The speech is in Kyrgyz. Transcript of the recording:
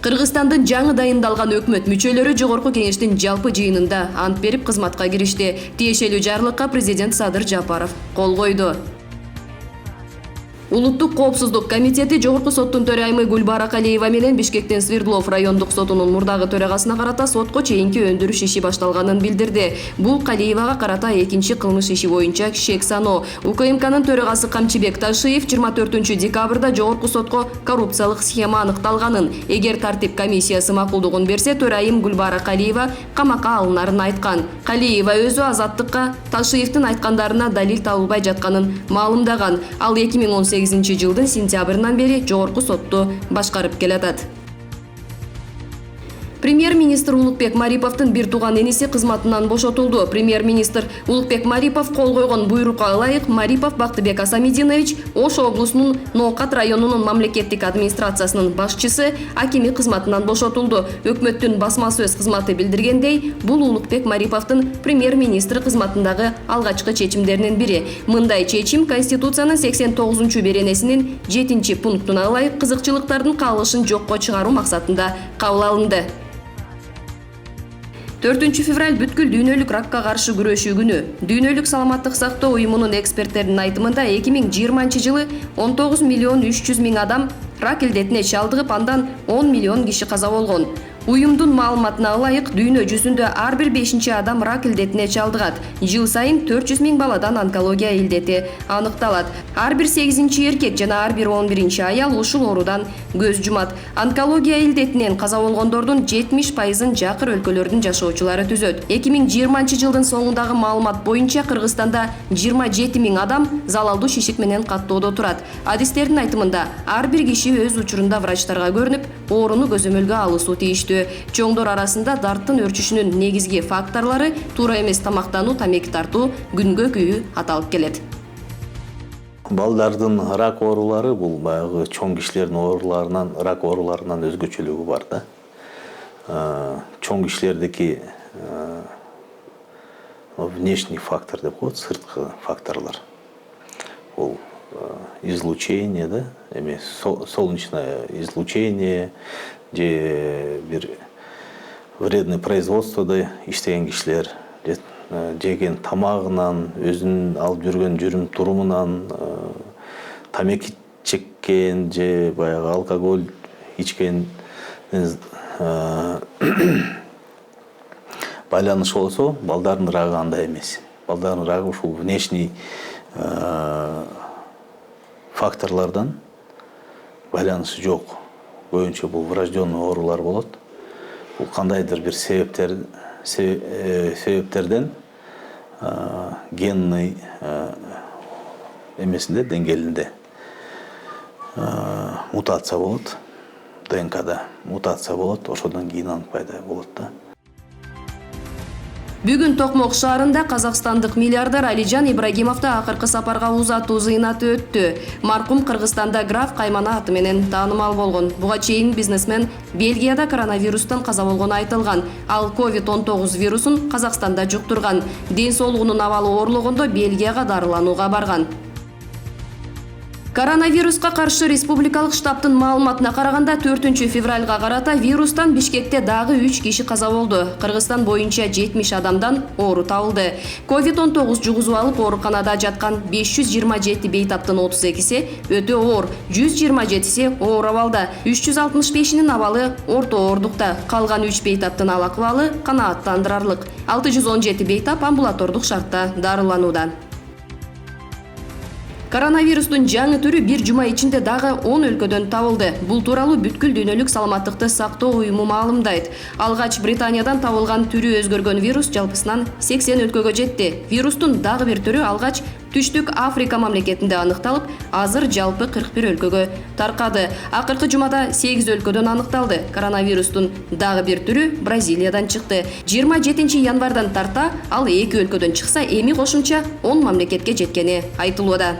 Кыргызстандын жаңы дайындалган өкмөт мүчөлөрү Жогорку Кеңештин жалпы жыйынында ант берип кызматка киришти. Тиешелүү жарлыкка президент Садыр Жапаров кол койду. Улуттук коопсуздук комитети Жогорку соттун төрайымы Гүлбара Калиева менен Бишкектен Свердлов райондук сотунун мурдагы төрагасына карата сотко чейинки өндүрүш иши башталганын билдирди. Бул Калиевага карата экинчи кылмыш иши боюнча шек саноо. УКМКнын төрагасы Камчыбек Ташиев 24 декабрда Жогорку сотко коррупциялык схема аныкталганын, эгер тартип комиссиясы макулдугун берсе, төрайым Гүлбара Калиева камакка алынарын айткан. Калиева өзү азаттыкка Ташиевдин айткандарына далил табылбай жатканын маалымдаган. Ал 2018 жылдын сентябрынан бери Жогорку сотту башкарып келатат. Премьер-министр Улукбек Мариповдун бир тууган эниси кызматынан бошотулду. Премьер-министр Улукбек Марипов кол койгон буйрукка ылайык Марипов Бактыбек Асамидинович Ош облусунун Ноокат районунун мамлекеттик администрациясынын башчысы акими кызматынан бошотулду. Өкмөттүн басма сөз кызматы билдиргендей, бул Улукбек Мариповдун премьер-министр кызматындагы алгачкы чечимдеринин бири. Мындай чечим Конституциянын 89-беренесинин 7-пунктуна ылайык кызыкчылыктардын калышын жокко чыгаруу максатында кабыл алынды. 4 февраль бүткүл дүйнөлүк ракка каршы күрөшүү күнү. Дүйнөлүк саламаттык сактоо уюмунун эксперттеринин айтымында 2020 жылы 19 миллион 300 миң адам рак илдетине чалдыгып, андан 10 миллион киши каза болгон. Уюмдун маалыматына ылайык, дүйнө жүзүндө ар бир 5-чи адам рак илдетине чалдыгат. Жыл сайын 400 миң баладан онкология илдети аныкталат. Ар бир 8-чи эркек жана ар бир 11-чи аял ушул оорудан көз жумат. Онкология илдетинен каза болгондордун 70%-ын жакыр өлкөлөрдүн жашоочулары түзөт. 2020 жылдын соңундагы маалымат боюнча Кыргызстанда 27 миң адам залалдуу шишик менен каттоодо турат. Адистердин айтымында, ар бир киши өз учурунда врачтарга көрүнүп, ооруну көзөмөлгө алышуу тийиштүү. Чоңдор арасында дарттын өрчүшүнүн негизги факторлору туура эмес тамактануу, тамеки тартуу, күнгө күйүү аталып келет. Балдардын рак оорулары бул баягы чоң кишилердин ооруларынан, рак ооруларынан өзгөчөлүгү бар да. Чоң кишилердики внешний фактор деп коет, сырткы факторлор. Бул излучение, да, эми солнечное излучение, же бир вредный производстводо иштеген кишилер, жеген тамагынан, өзүнүн алып жүргөн жүрүм турумунан, тамеки чеккен же баягы алкоголь ичкен байланышы болсо, балдардын рагы андай эмес. Балдардын рагы ушул внешний факторлордон байланышы жок. Көбүнчө бул врожденный оорулар болот. Бул кандайдыр бир себептерден генный эмесинде, деңгээлинде мутация болот. ДНКда мутация болот, ошодон кийин анын пайда болот да. Бүгүн Токмок шаарында казакстандык миллиардер Алижан Ибрагимовду акыркы сапарга узатуу зыйнаты өттү. Маркум Кыргызстанда граф Каймана аты менен таанымал болгон. Буга чейин бизнесмен Бельгияда коронавирустан каза болгону айтылган. Ал COVID-19 вирусун Казакстанда жуктурган. Ден соолугунун абалы оорлогондо Бельгияга дарыланууга барган. Коронавируска каршы республикалык штабтын маалыматына караганда 4 февралга карата вирустан Бишкекте дагы 3 киши каза болду. Кыргызстан боюнча 70 адамдан оору табылды. COVID-19 жугузуп алып ооруканада жаткан 527 бейтаптын 32си өтө оор, 127си оор абалда, 365-нин абалы орто оорлукта, калган 3 бейтаптын ал акыбалы канааттандырарлык. 617 бейтап амбулатордук шартта дарыланууда. Коронавирустун жаңы түрү бир жума ичинде дагы 10 өлкөдөн табылды. Бул тууралуу бүткүл дүйнөлүк саламаттыкты сактоо уюму маалымдайт. Алгач Британиядан табылган түрү өзгөргөн вирус жалпысынан 80 өлкөгө жетти. Вирустун дагы бир түрү алгач Түштүк Африка мамлекетинде аныкталып, азыр жалпы 41 өлкөгө таркады. Акыркы жумада 8 өлкөдөн аныкталды. Коронавирустун дагы бир түрү Бразилиядан чыкты. 27 январдан тарта ал 2 өлкөдөн чыкса, эми кошумча 10 мамлекетке жеткени айтылууда.